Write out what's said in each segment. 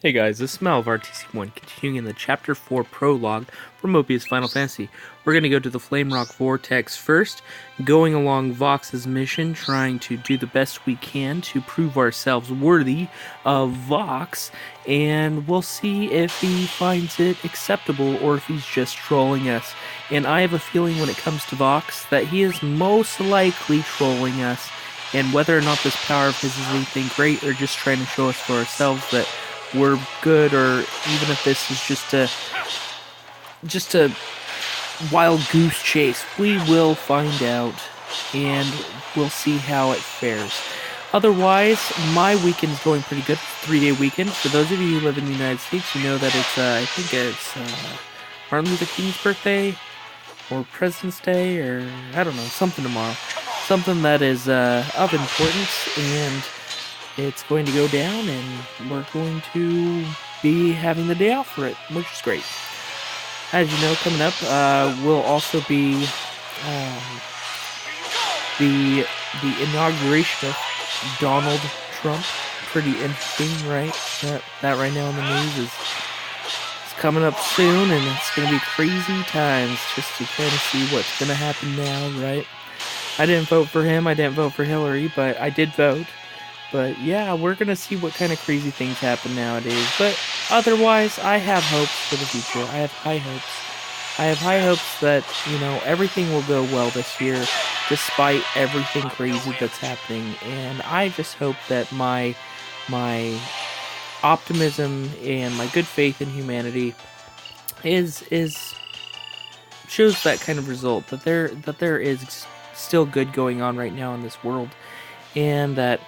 Hey guys, this is Mel of RTC1, continuing in the Chapter 4 Prologue for Mobius Final Fantasy. We're going to go to the Flamerock Vortex first, going along Vox's mission, trying to do the best we can to prove ourselves worthy of Vox, and we'll see if he finds it acceptable or if he's just trolling us. And I have a feeling when it comes to Vox that he is most likely trolling us, and whether or not this power of his is anything great or just trying to show us for ourselves that we're good, or even if this is just a wild goose chase, we will find out and we'll see how it fares. Otherwise, my weekend's going pretty good. 3-day weekend. For those of you who live in the United States, you know that it's I think it's Martin Luther King's birthday or President's Day, or I don't know, something tomorrow, something that is of importance, and it's going to go down, and we're going to be having the day off for it, which is great. As you know, coming up will also be the inauguration of Donald Trump. Pretty interesting, right? That right now in the news is coming up soon, and it's going to be crazy times just to kind of see what's going to happen now, right? I didn't vote for him, I didn't vote for Hillary, but I did vote. But yeah, we're going to see what kind of crazy things happen nowadays. But otherwise, I have hopes for the future. I have high hopes. I have high hopes that, everything will go well this year, despite everything crazy that's happening. And I just hope that my optimism and my good faith in humanity is shows that kind of result, that there is still good going on right now in this world, and that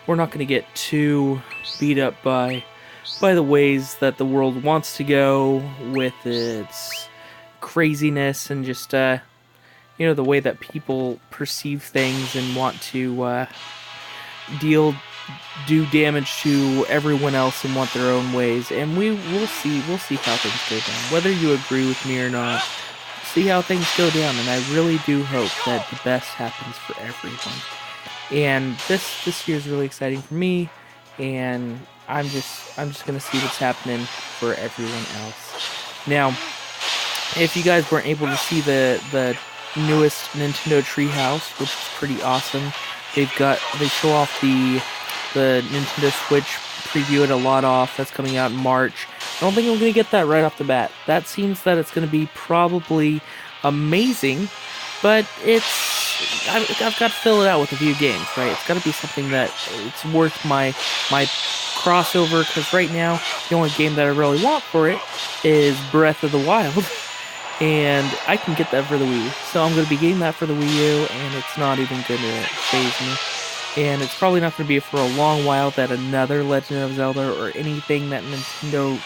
we're not going to get too beat up by the ways that the world wants to go with its craziness and just the way that people perceive things and want to do damage to everyone else and want their own ways. And we'll see how things go down, whether you agree with me or not. See how things go down, and I really do hope that the best happens for everyone. And this year is really exciting for me, and I'm just gonna see what's happening for everyone else. Now, if you guys weren't able to see the newest Nintendo Treehouse, which is pretty awesome, they show off the Nintendo Switch preview at a lot off. That's coming out in March. I don't think I'm gonna get that right off the bat. That seems that it's gonna be probably amazing, but I've got to fill it out with a few games, right? It's got to be something that it's worth my crossover, because right now the only game that I really want for it is Breath of the Wild, and I can get that for the Wii. So I'm going to be getting that for the Wii U, and it's not even going to faze me. And it's probably not going to be for a long while that another Legend of Zelda or anything that Nintendo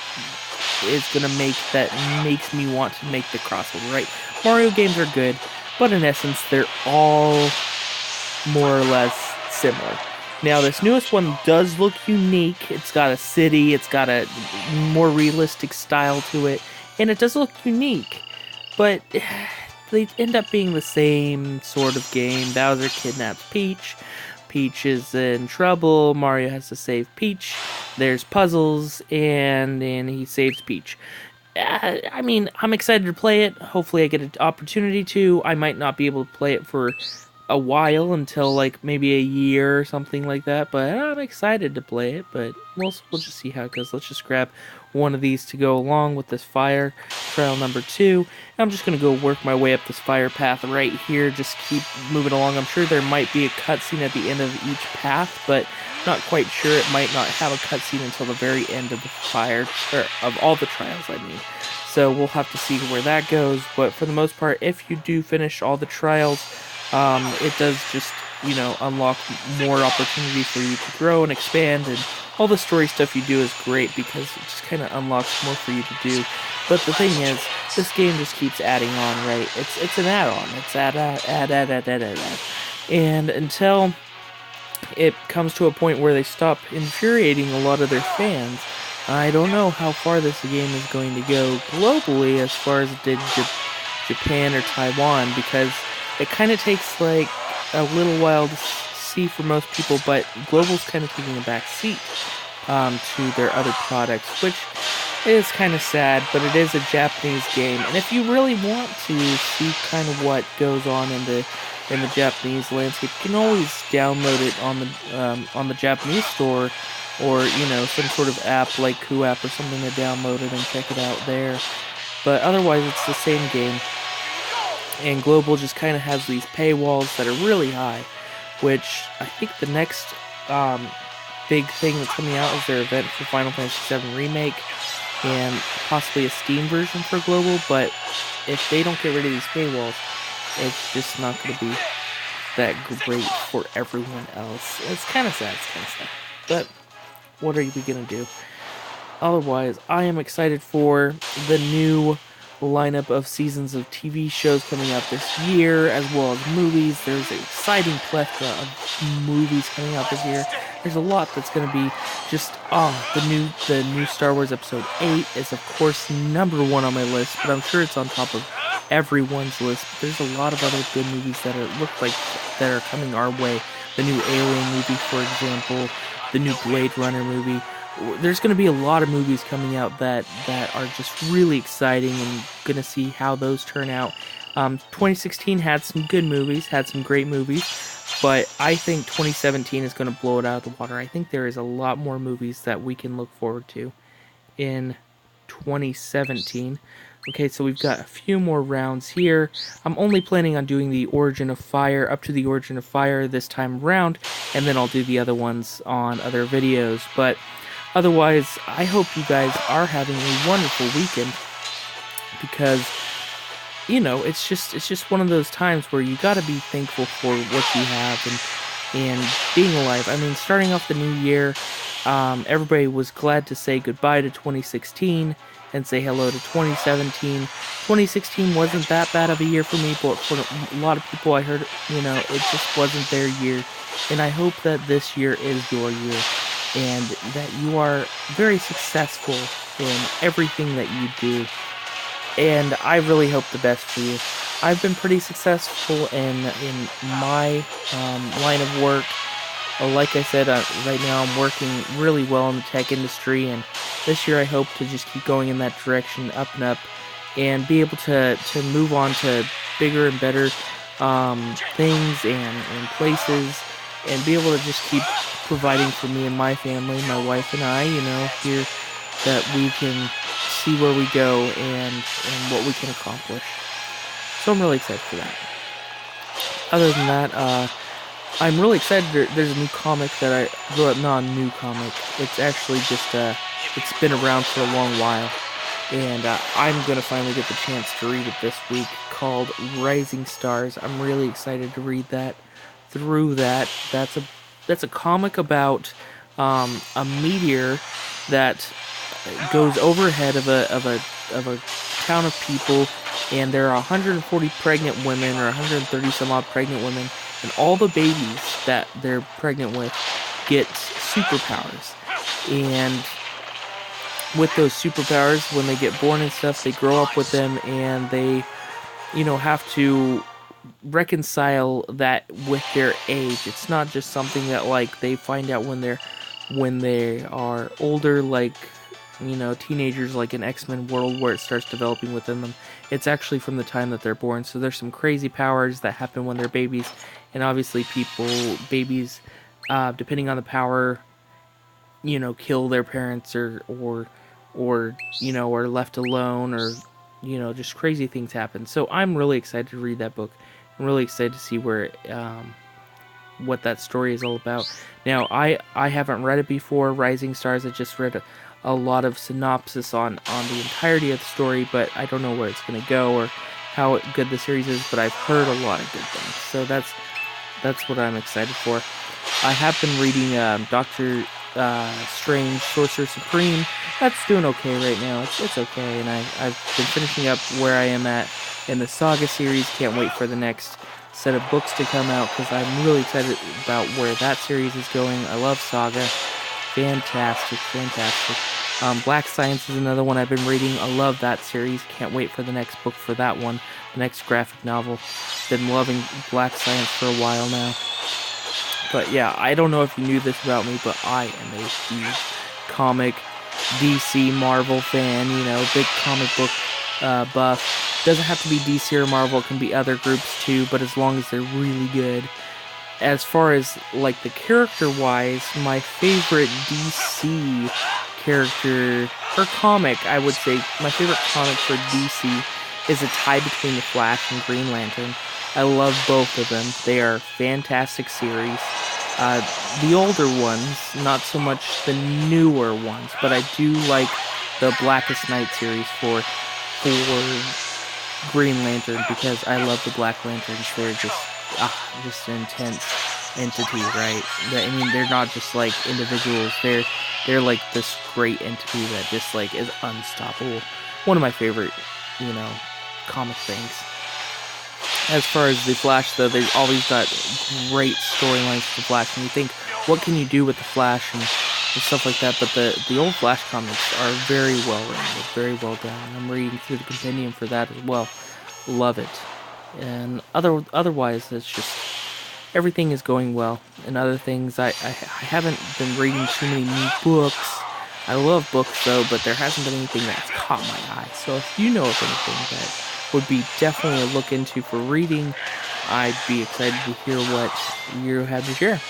is going to make that makes me want to make the crossover, right? Mario games are good, but in essence, they're all more or less similar. Now, this newest one does look unique. It's got a city, it's got a more realistic style to it, and it does look unique. But they end up being the same sort of game. Bowser kidnaps Peach. Peach is in trouble. Mario has to save Peach. There's puzzles, and then he saves Peach. I mean, I'm excited to play it. Hopefully I get an opportunity to. I might not be able to play it for a while, until like maybe a year or something like that, but I'm excited to play it. But we'll just see how it goes. Let's just grab one of these to go along with this fire trial number 2. I'm just going to go work my way up this fire path right here. Just keep moving along. I'm sure there might be a cutscene at the end of each path, but not quite sure. It might not have a cutscene until the very end of the fire, or of all the trials, I mean. So we'll have to see where that goes. But for the most part, if you do finish all the trials, it does just, unlock more opportunity for you to grow and expand, and all the story stuff you do is great because it just kind of unlocks more for you to do. But the thing is, this game just keeps adding on, right? It's an add-on. It's add. And until it comes to a point where they stop infuriating a lot of their fans, I don't know how far this game is going to go globally as far as it did Japan or Taiwan, because it kind of takes like a little while to see for most people, but global's kind of taking a back seat. to their other products, which is kind of sad, but it is a Japanese game. And if you really want to see kind of what goes on in the Japanese landscape, you can always download it on the Japanese store, or some sort of app like App or something to download it and check it out there. But otherwise, it's the same game. And Global just kind of has these paywalls that are really high, which I think the next big thing that's coming out is their event for Final Fantasy VII Remake, and possibly a Steam version for Global. But if they don't get rid of these paywalls, it's just not going to be that great for everyone else. It's kind of sad, but what are we going to do? Otherwise, I am excited for the new lineup of seasons of TV shows coming out this year, as well as movies. There's an exciting plethora of movies coming out this year. There's a lot that's going to be just, the new Star Wars Episode 8 is, of course, number one on my list, but I'm sure it's on top of everyone's list. But there's a lot of other good movies that are coming our way. The new Alien movie, for example, the new Blade Runner movie. There's going to be a lot of movies coming out that are just really exciting, and going to see how those turn out. 2016 had some good movies, had some great movies, but I think 2017 is going to blow it out of the water. I think there is a lot more movies that we can look forward to in 2017. Okay, so we've got a few more rounds here. I'm only planning on doing the Origin of Fire, up to the Origin of Fire this time around, and then I'll do the other ones on other videos. But otherwise, I hope you guys are having a wonderful weekend, because it's just one of those times where you got to be thankful for what you have and being alive. I mean, starting off the new year, everybody was glad to say goodbye to 2016 and say hello to 2017. 2016 wasn't that bad of a year for me, but for a lot of people, I heard, it just wasn't their year. And I hope that this year is your year, and that you are very successful in everything that you do. And I really hope the best for you. I've been pretty successful in my line of work. Like I said, right now I'm working really well in the tech industry, and this year I hope to just keep going in that direction, up and up, and be able to move on to bigger and better things and places, and be able to just keep providing for me and my family, my wife and I, here, that we can see where we go and what we can accomplish. So I'm really excited for that. Other than that, I'm really excited. There's a new comic that not a new comic. It's actually just, it's been around for a long while. And I'm going to finally get the chance to read it this week, called Rising Stars. I'm really excited to read that. Through that, that's a comic about a meteor that goes overhead of a town of people, and there are 140 pregnant women, or 130 some odd pregnant women, and all the babies that they're pregnant with get superpowers. And with those superpowers, when they get born and stuff, they grow up with them, and they, have to reconcile that with their age. It's not just something that they find out when they are older, like teenagers, like an X-Men world where it starts developing within them. It's actually from the time that they're born. So there's some crazy powers that happen when they're babies, and obviously babies, depending on the power, kill their parents or are left alone, or just crazy things happen. So I'm really excited to read that book. I'm really excited to see what that story is all about. Now, I haven't read it before, Rising Stars. I just read a lot of synopsis on the entirety of the story, but I don't know where it's going to go or how good the series is, but I've heard a lot of good things. So that's what I'm excited for. I have been reading Doctor Strange, Sorcerer Supreme. That's doing okay right now. It's okay, and I've been finishing up where I am at in the Saga series. Can't wait for the next set of books to come out, because I'm really excited about where that series is going. I love Saga. Fantastic. Black Science is another one I've been reading. I love that series. Can't wait for the next book for that one. The next graphic novel. Been loving Black Science for a while now. But yeah, I don't know if you knew this about me, but I am a huge comic DC Marvel fan, you know, big comic book buff. Doesn't have to be DC or Marvel, it can be other groups too, but as long as they're really good. As far as like the character wise, my favorite DC character or comic, I would say my favorite comic for DC is a tie between the Flash and Green Lantern. I love both of them. They are fantastic series. The older ones, not so much the newer ones, but I do like the Blackest Night series for Green Lantern because I love the Black Lanterns. They're just an intense entity, right? I mean, they're not just like individuals. They're like this great entity that just like is unstoppable. One of my favorite, you know, comic things. As far as the Flash, though, they've always got great storylines for the Flash, and you think, what can you do with the Flash and stuff like that? But the old Flash comics are very well written, very well done. I'm reading through the compendium for that as well. Love it. And otherwise, it's just everything is going well. And other things, I haven't been reading too many new books. I love books though, but there hasn't been anything that's caught my eye. So if you know of anything that would be definitely a look into for reading, I'd be excited to hear what you have to share.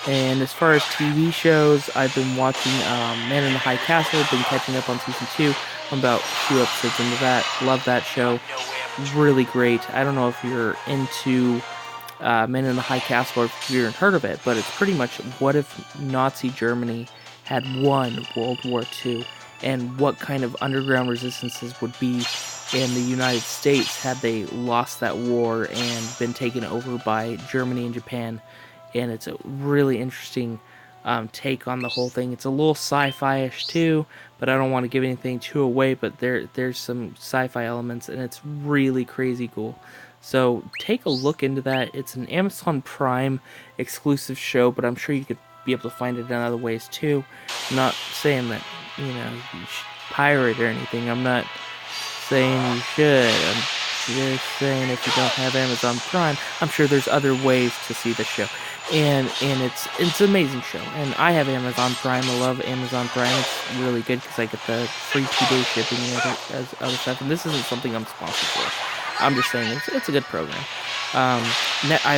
And as far as TV shows, I've been watching Man in the High Castle, been catching up on season 2. I'm about 2 episodes into that. Love that show. Really great. I don't know if you're into Man in the High Castle or if you've even heard of it, but it's pretty much what if Nazi Germany had won World War II, and what kind of underground resistances would be in the United States had they lost that war and been taken over by Germany and Japan. And it's a really interesting take on the whole thing. It's a little sci-fi-ish too, but I don't want to give anything too away, but there's some sci-fi elements, and it's really crazy cool. So take a look into that. It's an Amazon Prime exclusive show, but I'm sure you could be able to find it in other ways too. I'm not saying that, you know, you should pirate or anything. I'm not saying you should. I'm just saying if you don't have Amazon Prime, I'm sure there's other ways to see the show. And it's an amazing show. And I have Amazon Prime. I love Amazon Prime. It's really good because I get the free 2-day shipping and other stuff. And this isn't something I'm sponsored for. I'm just saying it's a good program. I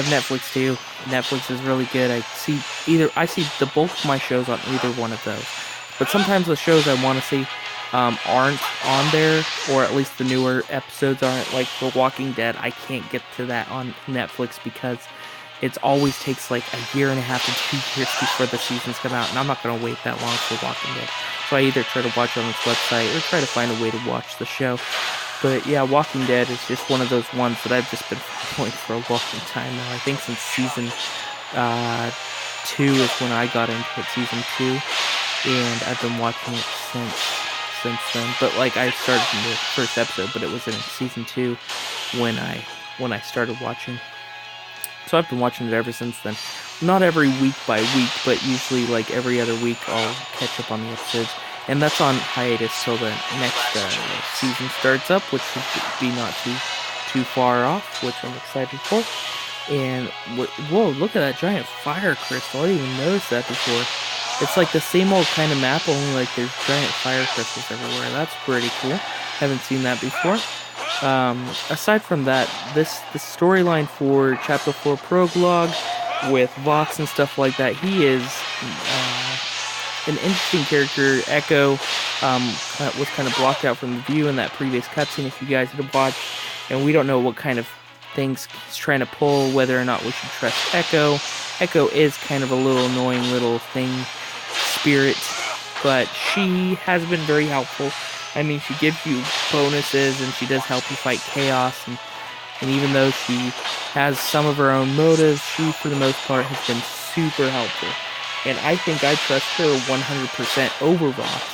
have Netflix too. Netflix is really good. I see the bulk of my shows on either one of those. But sometimes the shows I want to see aren't on there, or at least the newer episodes aren't. Like The Walking Dead, I can't get to that on Netflix because it always takes like a year and a half to 2 years before the seasons come out, and I'm not going to wait that long for The Walking Dead. So I either try to watch it on this website or try to find a way to watch the show. But yeah, Walking Dead is just one of those ones that I've just been following for a long time now. I think since season 2 is when I got into it, season 2, and I've been watching it since then. But like, I started from the first episode, but it was in season 2 when I started watching. So I've been watching it ever since then. Not every week by week, but usually like every other week I'll catch up on the episodes. And that's on hiatus till the next season starts up, which should be not too far off, which I'm excited for. And whoa, look at that giant fire crystal! I didn't even notice that before. It's like the same old kind of map, only like there's giant fire crystals everywhere. That's pretty cool. Haven't seen that before. Aside from that, the storyline for Chapter 4 Prologue with Vox and stuff like that, he is an interesting character. Echo was kind of blocked out from the view in that previous cutscene if you guys had watched, and we don't know what kind of things he's trying to pull, whether or not we should trust Echo. Echo is kind of a little annoying little spirit, but she has been very helpful. I mean, she gives you bonuses, and she does help you fight chaos, and even though she has some of her own motives, she, for the most part, has been super helpful. And I think I trust her 100% over Vox,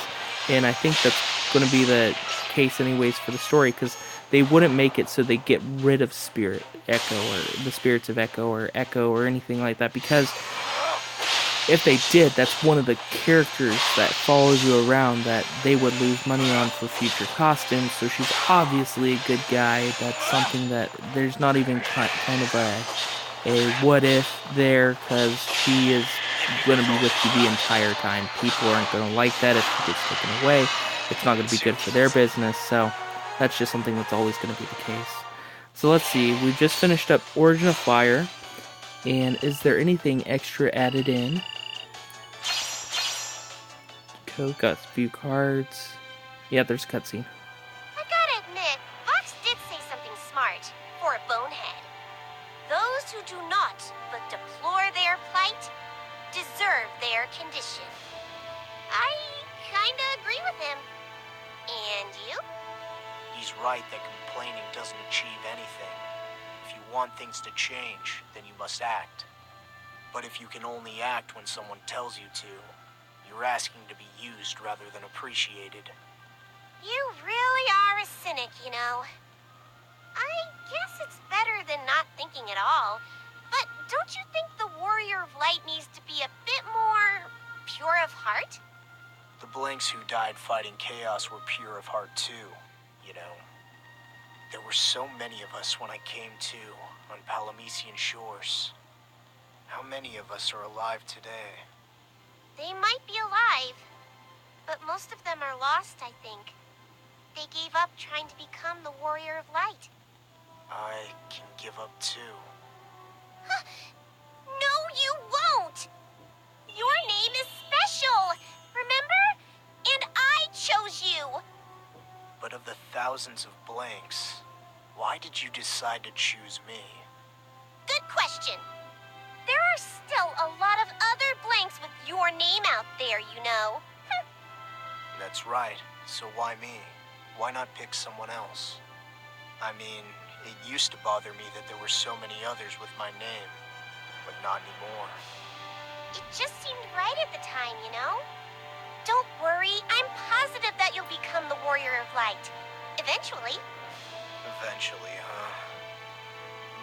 and I think that's going to be the case anyways for the story, because they wouldn't make it so they get rid of Echo, or the spirits of Echo, or anything like that, because if they did, that's one of the characters that follows you around that they would lose money on for future costumes. So she's obviously a good guy. That's something that there's not even kind of a what if there, because she is going to be with you the entire time. People aren't going to like that if it gets taken away. It's not going to be good for their business, so that's just something that's always going to be the case. So let's see, we just finished up Origin of Fire, and is there anything extra added in? Got a few cards. Yeah, there's a cutscene. I gotta admit, Vox did say something smart for a bonehead. Those who do not but deplore their plight deserve their condition. I kinda agree with him. And you? He's right that complaining doesn't achieve anything. If you want things to change, then you must act. But if you can only act when someone tells you to, you're asking to be used rather than appreciated. You really are a cynic, you know. I guess it's better than not thinking at all. But don't you think the Warrior of Light needs to be a bit more pure of heart? The blanks who died fighting chaos were pure of heart too, you know. There were so many of us when I came to on Palamecian shores. How many of us are alive today? They might be alive, but most of them are lost, I think. They gave up trying to become the Warrior of Light. I can give up too. No, you won't! Your name is special, remember? And I chose you! But of the thousands of blanks, why did you decide to choose me? Good question. There are still a lot of other blanks with your name out there, you know. That's right. So why me? Why not pick someone else? I mean, it used to bother me that there were so many others with my name, but not anymore. It just seemed right at the time, you know? Don't worry, I'm positive that you'll become the Warrior of Light. Eventually. Eventually, huh?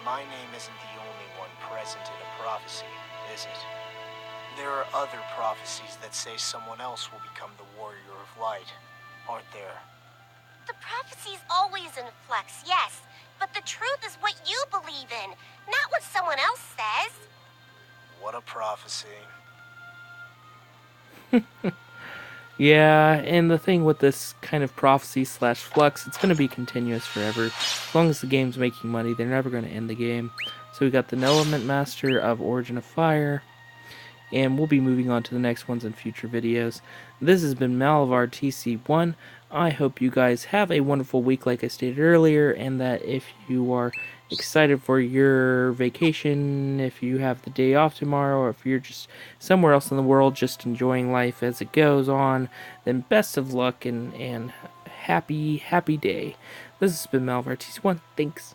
My name isn't the only one present in a prophecy, is it? There are other prophecies that say someone else will become the Warrior of Light, aren't there? The prophecy's always in flux, yes. But the truth is what you believe in, not what someone else says. What a prophecy. Yeah, and the thing with this kind of prophecy slash flux, it's going to be continuous forever. As long as the game's making money, they're never going to end the game. So we got the Element Master of Origin of Fire, and we'll be moving on to the next ones in future videos. This has been Malavar TC1. I hope you guys have a wonderful week like I stated earlier, and that if you are excited for your vacation, if you have the day off tomorrow, or if you're just somewhere else in the world just enjoying life as it goes on, then best of luck and happy day. This has been Malavar TC1. Thanks.